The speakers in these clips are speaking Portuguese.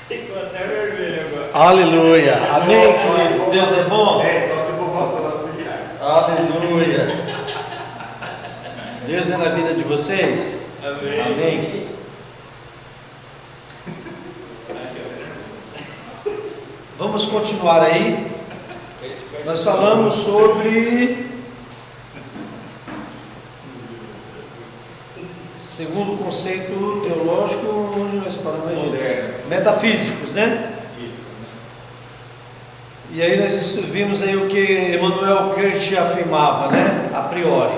Ficou até vermelho agora. Aleluia. Amém, queridos. Deus é bom. Só se for pastor auxiliar. Aleluia. Deus é na vida de vocês? Amém. Amém. Vamos continuar aí. Nós falamos sobre segundo conceito teológico, onde nós paramos de metafísicos, né? E aí nós vimos aí o que Emmanuel Kant afirmava, né? A priori.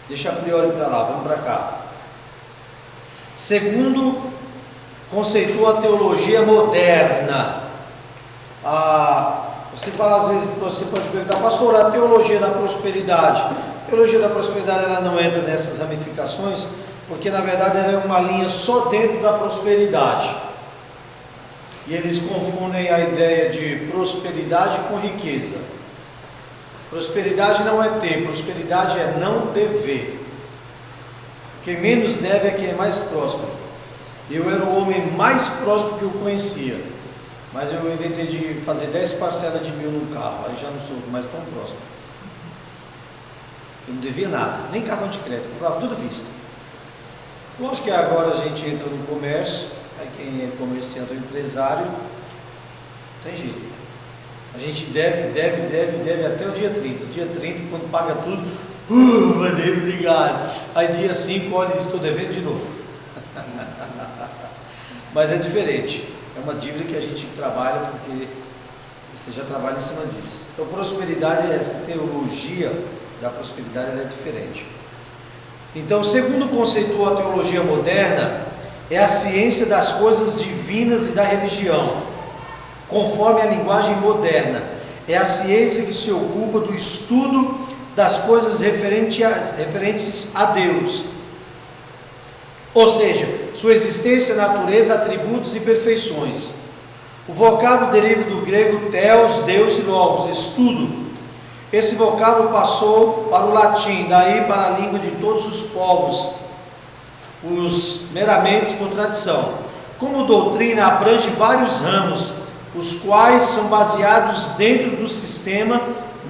Deixa a priori para lá, vamos para cá. Segundo, conceitua a teologia moderna. Você fala às vezes, você pode perguntar, pastor, a teologia da prosperidade. A teologia da prosperidade ela não entra nessas ramificações, porque na verdade ela é uma linha só dentro da prosperidade. E eles confundem a ideia de prosperidade com riqueza. Prosperidade não é ter, prosperidade é não dever. Quem menos deve é quem é mais próspero. Eu era o homem mais próspero que eu conhecia, mas eu inventei de fazer 10 parcelas de 1.000 no carro, aí já não sou mais tão próspero. Eu não devia nada, nem cartão de crédito, comprava tudo à vista. Lógico que agora a gente entra no comércio, aí quem é comerciante ou empresário, tem jeito. A gente deve até o dia 30. Dia 30, quando paga tudo, mandei, obrigado. Aí dia 5, olha, estou devendo de novo. Mas é diferente. É uma dívida que a gente trabalha porque você já trabalha em cima disso. Então, prosperidade é essa teologia da prosperidade, ela é diferente. Então, segundo conceitua a teologia moderna, é a ciência das coisas divinas e da religião, conforme a linguagem moderna. É a ciência que se ocupa do estudo das coisas referentes a Deus, ou seja, sua existência, natureza, atributos e perfeições. O vocábulo deriva do grego theos, Deus e logos, estudo. Esse vocábulo passou para o latim, daí para a língua de todos os povos, os meramente por tradição. Como doutrina, abrange vários ramos, os quais são baseados dentro do sistema,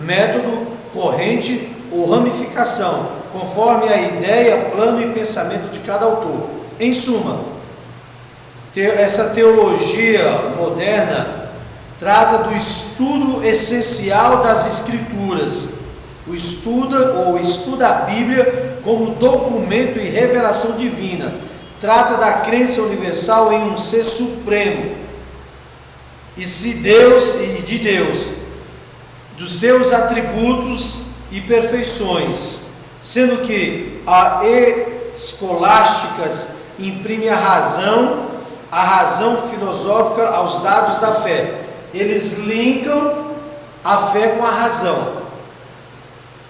método, corrente ou ramificação, conforme a ideia, plano e pensamento de cada autor. Em suma, essa teologia moderna trata do estudo essencial das Escrituras, estuda a Bíblia como documento e revelação divina, trata da crença universal em um ser supremo, de Deus, dos seus atributos e perfeições, sendo que a escolásticas imprime a razão filosófica aos dados da fé. Eles linkam a fé com a razão,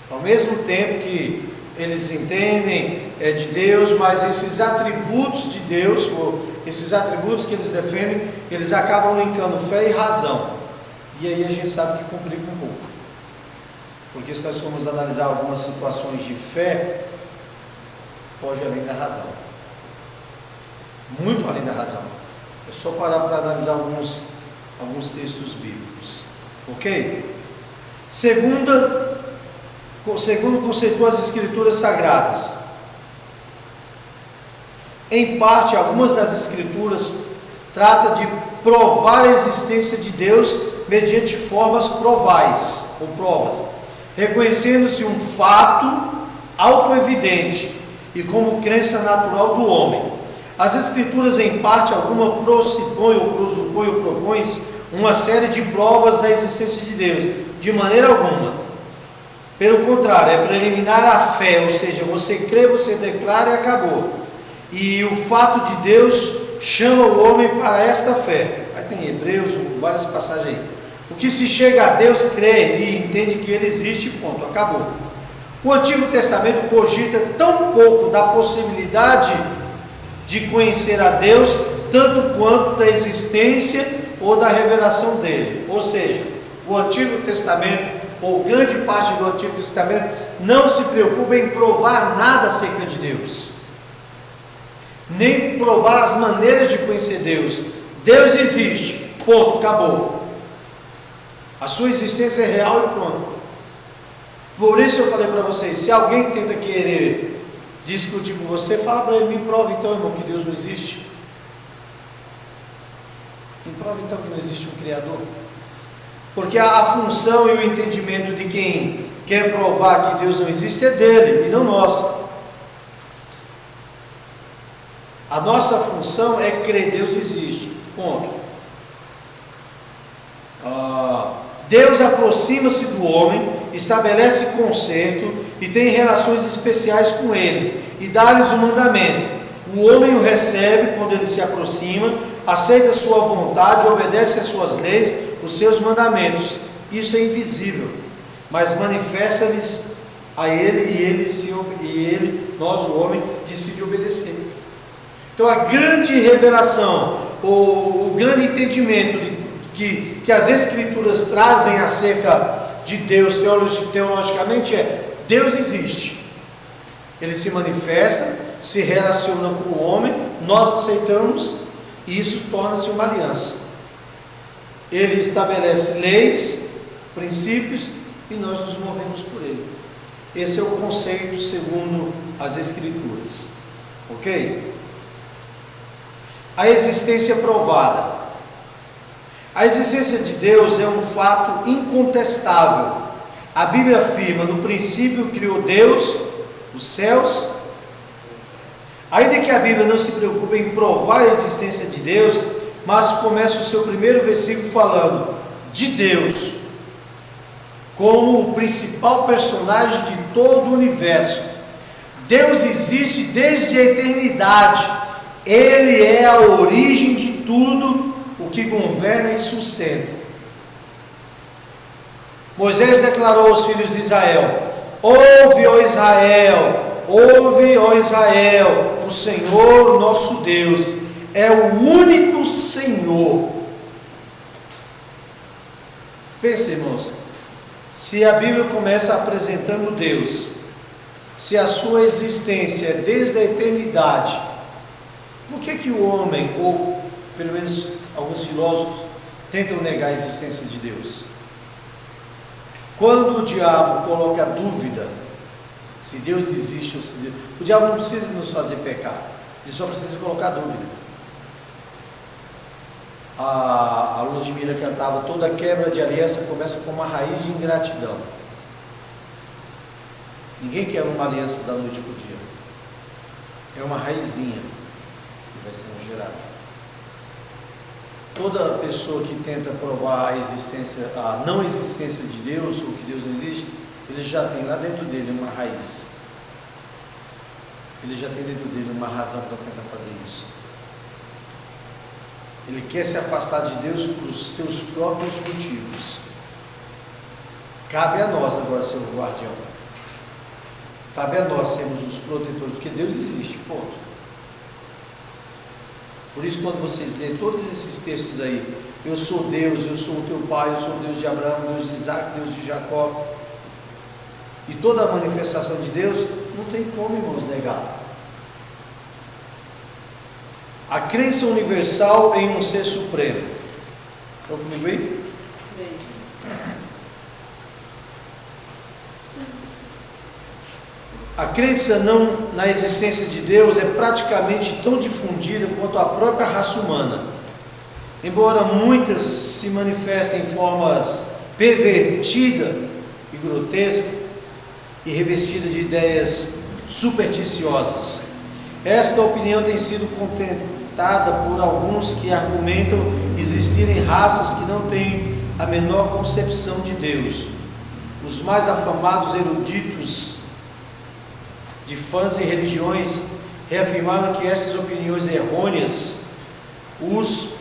ao mesmo tempo que eles entendem de Deus, mas esses atributos de Deus, ou esses atributos que eles defendem, eles acabam linkando fé e razão, e aí a gente sabe que complica um pouco, porque se nós formos analisar algumas situações de fé, foge além da razão, muito além da razão. É só parar para analisar alguns textos bíblicos, ok? Segundo conceitua as Escrituras Sagradas. Em parte, algumas das Escrituras trata de provar a existência de Deus mediante formas provais, ou provas, reconhecendo-se um fato autoevidente e como crença natural do homem. As Escrituras, em parte, alguma pressupõe ou propõe uma série de provas da existência de Deus, de maneira alguma. Pelo contrário, é preliminar à fé, ou seja, você crê, você declara e acabou. E o fato de Deus chama o homem para esta fé. Aí tem Hebreus, várias passagens aí. O que se chega a Deus, crê e entende que Ele existe, ponto, acabou. O Antigo Testamento cogita tão pouco da possibilidade de conhecer a Deus, tanto quanto da existência ou da revelação dele. Ou seja, o Antigo Testamento, ou grande parte do Antigo Testamento, não se preocupa em provar nada acerca de Deus, nem provar as maneiras de conhecer Deus. Deus existe, ponto, acabou. A sua existência é real e pronto. Por isso eu falei para vocês, se alguém tenta querer discutir com você, fala para ele, me prova então, irmão, que Deus não existe. Me prova então que não existe um Criador. Porque a função e o entendimento de quem quer provar que Deus não existe é dele e não nossa. A nossa função é crer que Deus existe, ponto. Deus aproxima-se do homem, estabelece conserto e tem relações especiais com eles e dá-lhes o mandamento. O homem o recebe quando ele se aproxima, aceita a sua vontade, obedece às suas leis, os seus mandamentos. Isto é invisível, mas manifesta-lhes a ele e ele, nós o homem, decide obedecer. Então a grande revelação, o grande entendimento que as Escrituras trazem acerca de Deus teologicamente é: Deus existe, Ele se manifesta, se relaciona com o homem, nós aceitamos e isso torna-se uma aliança. Ele estabelece leis, princípios e nós nos movemos por ele. Esse é o conceito segundo as Escrituras, ok? A existência provada. A existência de Deus é um fato incontestável. A Bíblia afirma: no princípio criou Deus os céus. Ainda que a Bíblia não se preocupe em provar a existência de Deus, mas começa o seu primeiro versículo falando de Deus como o principal personagem de todo o universo. Deus existe desde a eternidade. Ele é a origem de tudo o que governa e sustenta. Moisés declarou aos filhos de Israel: ouve, ó Israel, ouve, ó Israel, o Senhor nosso Deus é o único Senhor. Pense, irmãos, se a Bíblia começa apresentando Deus, se a sua existência é desde a eternidade, por que o homem, ou pelo menos alguns filósofos, tentam negar a existência de Deus? Quando o diabo coloca dúvida se Deus existe ou se Deus... O diabo não precisa nos fazer pecar, ele só precisa colocar dúvida. A Ludmila cantava: toda quebra de aliança começa com uma raiz de ingratidão. Ninguém quebra uma aliança da noite para o dia. É uma raizinha que vai sendo gerada. Toda pessoa que tenta provar a não existência de Deus, ou que Deus não existe, ele já tem lá dentro dele uma raiz. Ele já tem dentro dele uma razão para tentar fazer isso. Ele quer se afastar de Deus por seus próprios motivos. Cabe a nós agora ser o guardião. Cabe a nós sermos os protetores, porque Deus existe, ponto. Por isso, quando vocês lerem todos esses textos aí, eu sou Deus, eu sou o teu pai, eu sou o Deus de Abraão, Deus de Isaac, Deus de Jacó, e toda a manifestação de Deus, não tem como, irmãos, negar. A crença universal em um ser supremo. Estão comigo aí? A crença na existência de Deus é praticamente tão difundida quanto a própria raça humana. Embora muitas se manifestem em formas pervertidas e grotescas e revestidas de ideias supersticiosas. Esta opinião tem sido contentada por alguns que argumentam existirem raças que não têm a menor concepção de Deus. Os mais afamados eruditos de fãs e religiões reafirmaram que essas opiniões errôneas, os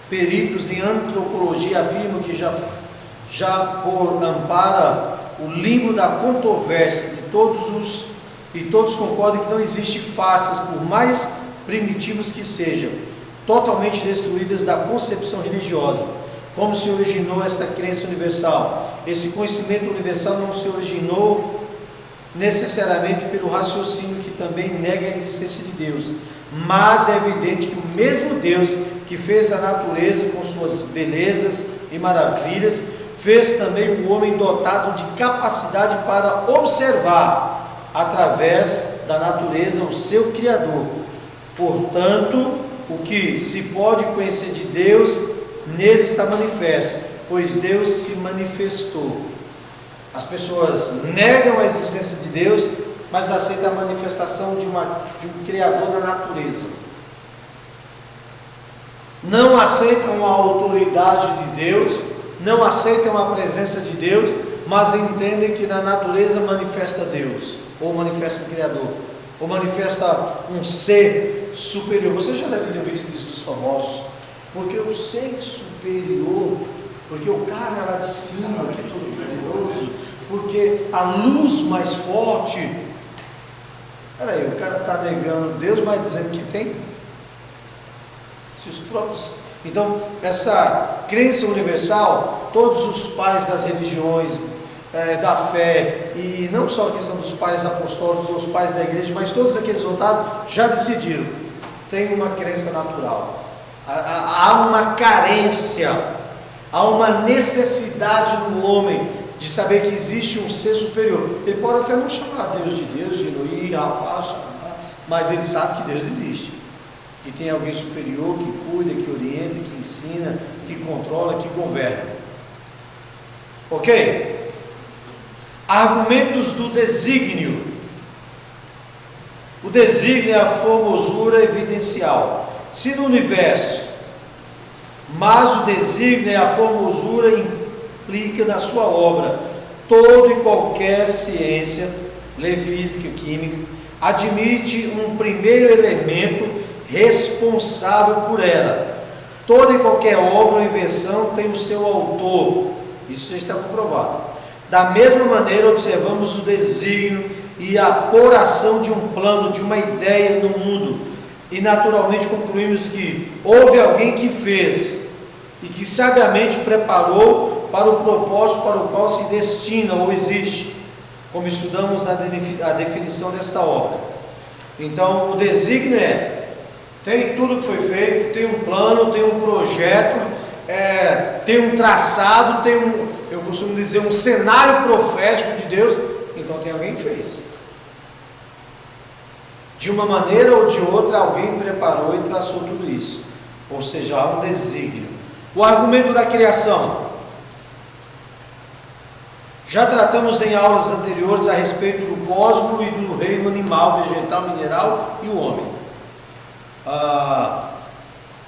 peritos em antropologia afirmam que já por ampara o limbo da controvérsia e todos concordam que não existe faces, por mais primitivos que sejam, totalmente destruídas da concepção religiosa. Como se originou esta crença universal? Esse conhecimento universal não se originou necessariamente pelo raciocínio que também nega a existência de Deus, mas é evidente que o mesmo Deus que fez a natureza com suas belezas e maravilhas, fez também o homem dotado de capacidade para observar, através da natureza, o seu Criador. Portanto, o que se pode conhecer de Deus, nele está manifesto, pois Deus se manifestou. As pessoas negam a existência de Deus, mas aceitam a manifestação de um Criador da natureza. Não aceitam a autoridade de Deus, não aceitam a presença de Deus, mas entendem que na natureza manifesta Deus, ou manifesta o Criador, ou manifesta um ser superior. Você já deve ter visto isso dos famosos, porque o ser superior, porque o cara lá de cima, que é todo poderoso, porque a luz mais forte. Peraí, o cara está negando Deus, mas dizendo que tem. Se os próprios... Então, essa crença universal, todos os pais das religiões, da fé, e não só a questão dos pais apostólicos ou os pais da igreja, mas todos aqueles votados já decidiram, tem uma crença natural, há uma carência, há uma necessidade no homem de saber que existe um ser superior. Ele pode até não chamar Deus, de Elohim, Rafa, mas ele sabe que Deus existe, que tem alguém superior, que cuida, que orienta, que ensina, que controla, que governa. Ok? Argumentos do desígnio. O desígnio é a formosura evidencial. Se no universo, mas o desígnio é a formosura implica na sua obra, toda e qualquer ciência, lei física, química, admite um primeiro elemento responsável por ela. Toda e qualquer obra ou invenção tem o seu autor, isso já está comprovado. Da mesma maneira, observamos o desígnio e a apuração de um plano, de uma ideia no mundo, e naturalmente concluímos que houve alguém que fez e que sabiamente preparou para o propósito para o qual se destina ou existe, como estudamos a definição desta obra. Então, o desígnio tem tudo que foi feito, tem um plano, tem um projeto, tem um traçado, eu costumo dizer, um cenário profético de Deus. Então tem alguém que fez. De uma maneira ou de outra, alguém preparou e traçou tudo isso. Ou seja, há um desígnio. O argumento da criação. Já tratamos em aulas anteriores a respeito do cosmos e do reino animal, vegetal, mineral e o homem.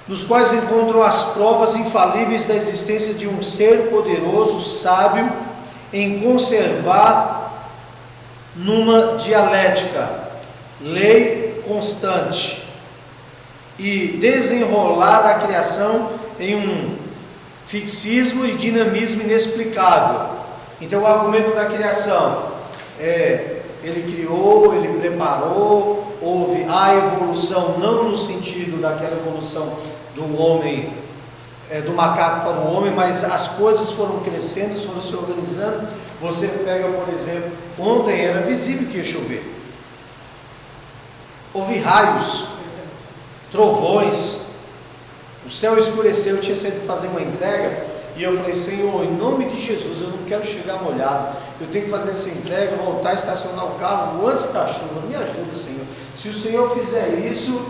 Nos quais encontram as provas infalíveis da existência de um ser poderoso, sábio, em conservar numa dialética, lei constante, e desenrolar a criação em um fixismo e dinamismo inexplicável. Então, o argumento da criação ele criou, ele preparou, houve a evolução, não no sentido daquela evolução do homem, do macaco para o homem, mas as coisas foram crescendo, foram se organizando. Você pega, por exemplo, ontem era visível que ia chover, houve raios, trovões, o céu escureceu. Eu tinha saído fazer uma entrega e eu falei: Senhor, em nome de Jesus, eu não quero chegar molhado, eu tenho que fazer essa entrega, voltar a estacionar o carro antes da chuva. Me ajuda, Senhor. Se o Senhor fizer isso,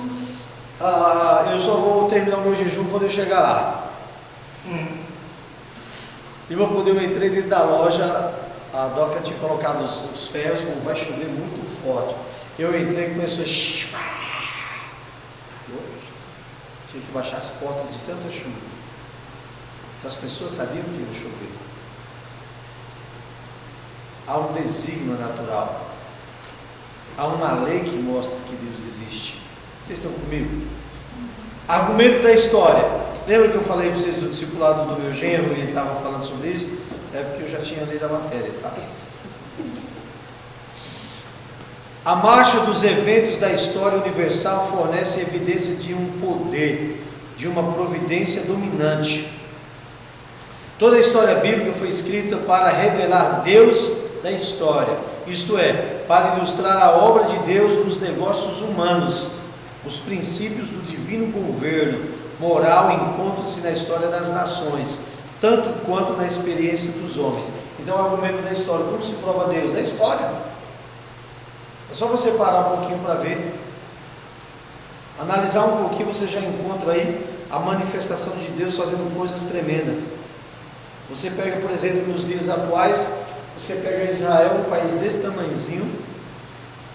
eu só vou terminar o meu jejum quando eu chegar lá. E vou poder, eu entrei dentro da loja, a Doca tinha colocado os ferros, falou: vai chover muito forte. Eu entrei e começou a tinha que baixar as portas de tanta chuva. Então as pessoas sabiam que ia chover. Há um desígnio natural, há uma lei que mostra que Deus existe. Vocês estão comigo? Argumento da história. Lembra que eu falei para vocês do discipulado do meu genro e ele estava falando sobre isso? É porque eu já tinha lido a matéria, tá? A marcha dos eventos da história universal fornece evidência de um poder, de uma providência dominante. Toda a história bíblica foi escrita para revelar Deus da história, isto é, para ilustrar a obra de Deus nos negócios humanos. Os princípios do divino governo moral encontram-se na história das nações, tanto quanto na experiência dos homens. Então, o argumento da história, como se prova Deus? Na história. É só você parar um pouquinho para ver. Analisar um pouquinho, você já encontra aí a manifestação de Deus fazendo coisas tremendas. Você pega, por exemplo, nos dias atuais, você pega Israel, um país desse tamanhozinho,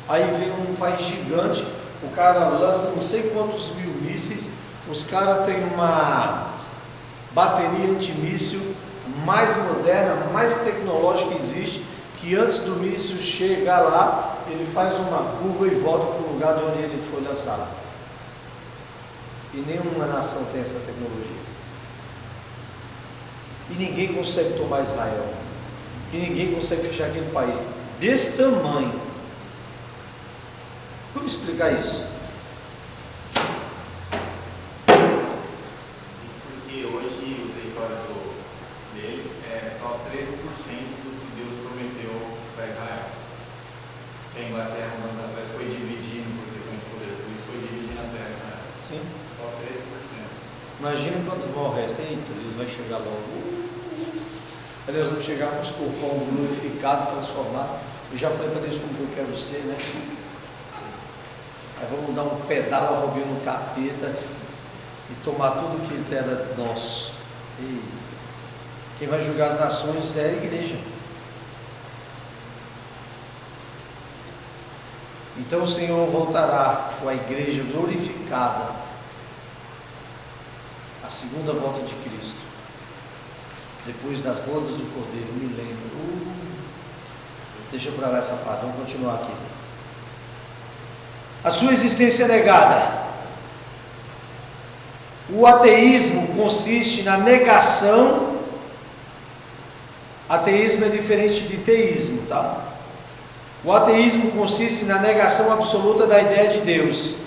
aí vem um país gigante, o cara lança não sei quantos mil mísseis, os caras têm uma bateria antimíssil mais moderna, mais tecnológica que existe, que antes do míssil chegar lá, ele faz uma curva e volta para o lugar de onde ele foi lançado. E nenhuma nação tem essa tecnologia. E ninguém consegue tomar Israel. E ninguém consegue fechar aquele país desse tamanho. Como explicar isso? Isso porque hoje o território deles é só 13% do que Deus prometeu para Israel. Que a Inglaterra, anos atrás, foi dividindo por questão de poder político, foi dividindo a terra. Sim. Só 13%. Imagina quanto vão o resto. Eita, Deus vai chegar logo. Aliás, vamos chegar com os corpos glorificados, transformados. Eu já falei para Deus como que eu quero ser, né? Aí vamos dar um pedal a Robinho no capeta e tomar tudo que era nosso. E quem vai julgar as nações é a igreja. Então o Senhor voltará com a igreja glorificada, a segunda volta de Cristo, depois das bodas do Cordeiro, me lembro. Deixa eu para lá essa parte, vamos continuar aqui. A sua existência é negada. O ateísmo consiste na negação. Ateísmo é diferente de teísmo, tá? O ateísmo consiste na negação absoluta da ideia de Deus.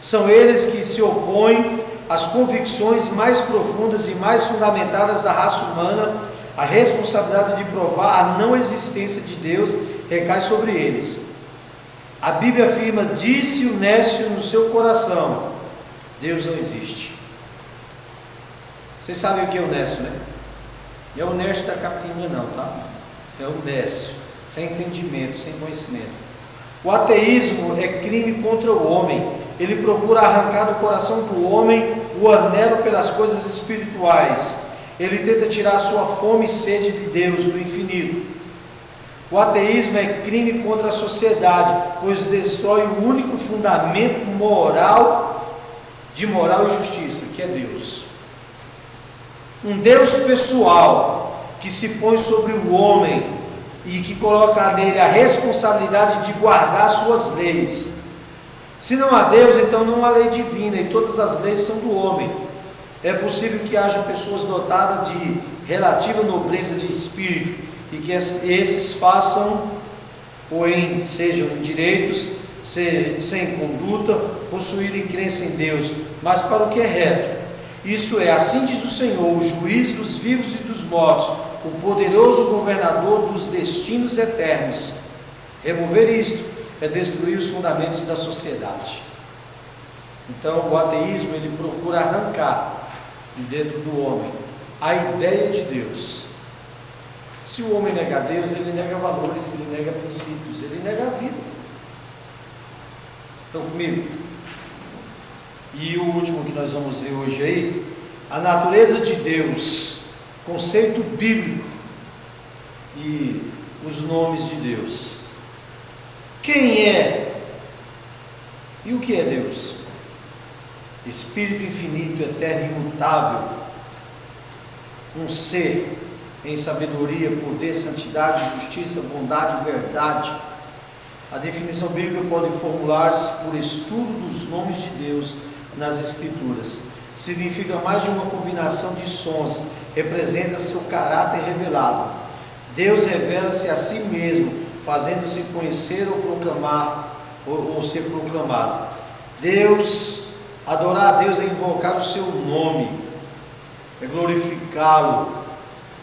São eles que se opõem às convicções mais profundas e mais fundamentadas da raça humana. A responsabilidade de provar a não existência de Deus recai sobre eles. A Bíblia afirma: disse o nécio no seu coração, Deus não existe. Vocês sabem o que é o nécio, né? Não é o nécio da Capitinga não, tá? É o nécio, sem entendimento, sem conhecimento. O ateísmo é crime contra o homem. Ele procura arrancar do coração do homem o anelo pelas coisas espirituais. Ele tenta tirar a sua fome e sede de Deus, do infinito. O ateísmo é crime contra a sociedade, pois destrói o único fundamento moral, de moral e justiça, que é Deus. Um Deus pessoal, que se põe sobre o homem e que coloca nele a responsabilidade de guardar suas leis. Se não há Deus, então não há lei divina, e todas as leis são do homem. É possível que haja pessoas dotadas de relativa nobreza de espírito, e que esses façam, porém sejam direitos, sem conduta, possuírem crença em Deus, mas para o que é reto. Isto é, assim diz o Senhor, o juiz dos vivos e dos mortos, o poderoso governador dos destinos eternos. Remover isto é destruir os fundamentos da sociedade. Então o ateísmo, ele procura arrancar de dentro do homem a ideia de Deus. Se o homem nega Deus, ele nega valores, ele nega princípios, ele nega a vida. Estão comigo? E o último que nós vamos ver hoje aí, a natureza de Deus, conceito bíblico e os nomes de Deus. Quem é e o que é Deus? Espírito infinito, eterno, imutável, um ser em sabedoria, poder, santidade, justiça, bondade e verdade. A definição bíblica pode formular-se por estudo dos nomes de Deus nas Escrituras. Significa mais de uma combinação de sons, representa seu caráter revelado. Deus revela-se a si mesmo, fazendo-se conhecer ou proclamar, ou ser proclamado. Adorar a Deus é invocar o seu nome, é glorificá-lo.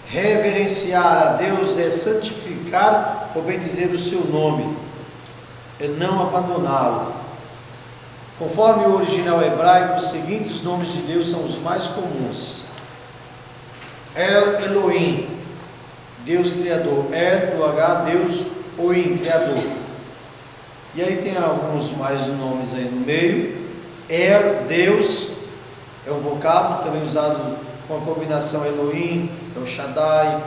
Reverenciar a Deus é santificar ou bendizer o seu nome, é não abandoná-lo. Conforme o original hebraico, os seguintes nomes de Deus são os mais comuns: El Elohim, Deus Criador. El, do H, Deus, Oim, Criador. E aí tem alguns mais nomes aí no meio. El, Deus, é um vocábulo também usado com a combinação Elohim, El Shaddai,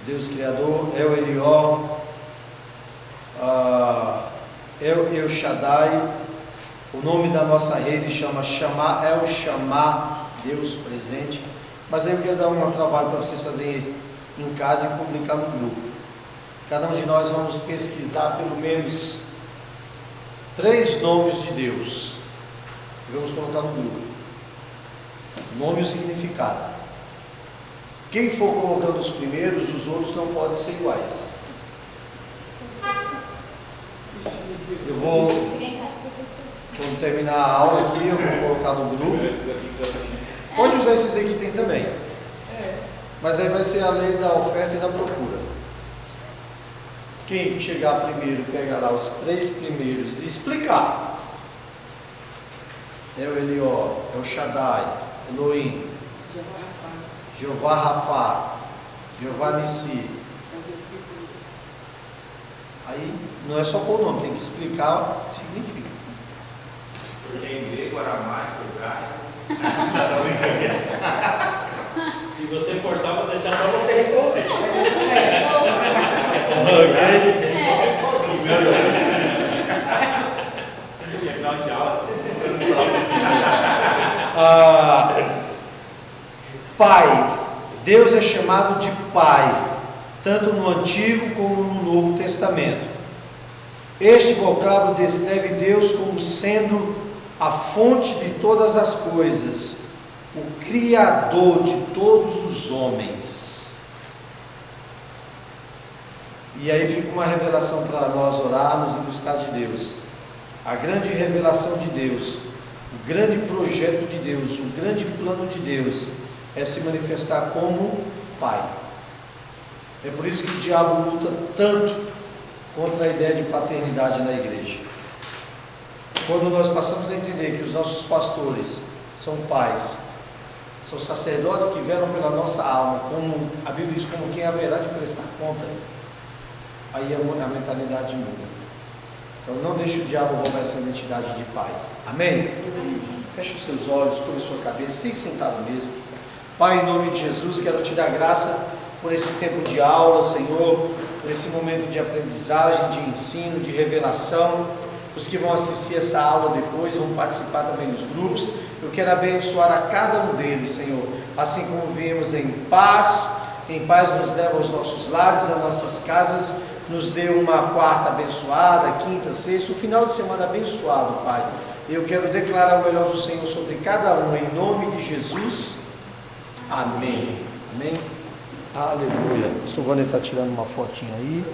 Deus Criador. El Elió, El Shaddai. O nome da nossa rede chama El Shammah, Deus presente. Mas aí eu quero dar um trabalho para vocês fazerem em casa e publicar no grupo. Cada um de nós vamos pesquisar pelo menos 3 nomes de Deus e vamos colocar no grupo. Nome e o significado. Quem for colocando os primeiros, os outros não podem ser iguais. Eu vou, quando terminar a aula aqui, eu vou colocar no grupo. Pode usar esses aí que tem também. Mas aí vai ser a lei da oferta e da procura. Quem chegar primeiro, pega lá os 3 primeiros e explicar. El Elió, El Shaddai, Elohim, Jeová Rafa, Jeová Nissi. Aí não é só pôr o nome, tem que explicar o que significa. Porque em grego, aramaico, hebraico. Se você forçar, vou deixar só você responder. Pai. Deus é chamado de Pai, tanto no Antigo como no Novo Testamento. Este vocábulo descreve Deus como sendo a fonte de todas as coisas, o Criador de todos os homens. E aí fica uma revelação para nós orarmos e buscar de Deus. A grande revelação de Deus, o grande projeto de Deus, o grande plano de Deus é se manifestar como Pai. É por isso que o diabo luta tanto contra a ideia de paternidade na igreja. Quando nós passamos a entender que os nossos pastores são pais, são sacerdotes que velam pela nossa alma, como a Bíblia diz, como quem haverá de prestar conta, aí a mentalidade muda. Então não deixe o diabo roubar essa identidade de pai. Amém? Feche os seus olhos, curva a sua cabeça, fique sentado mesmo. Pai, em nome de Jesus, quero te dar graça por esse tempo de aula, Senhor, por esse momento de aprendizagem, de ensino, de revelação. Os que vão assistir essa aula depois, vão participar também dos grupos. Eu quero abençoar a cada um deles, Senhor. Assim como viemos em paz nos leva aos nossos lares, às nossas casas, nos dê uma quarta abençoada, quinta, sexta, um final de semana abençoado, Pai. Eu quero declarar o melhor do Senhor sobre cada um, em nome de Jesus. Amém. Amém. Aleluia. O Silvano está tirando uma fotinha aí.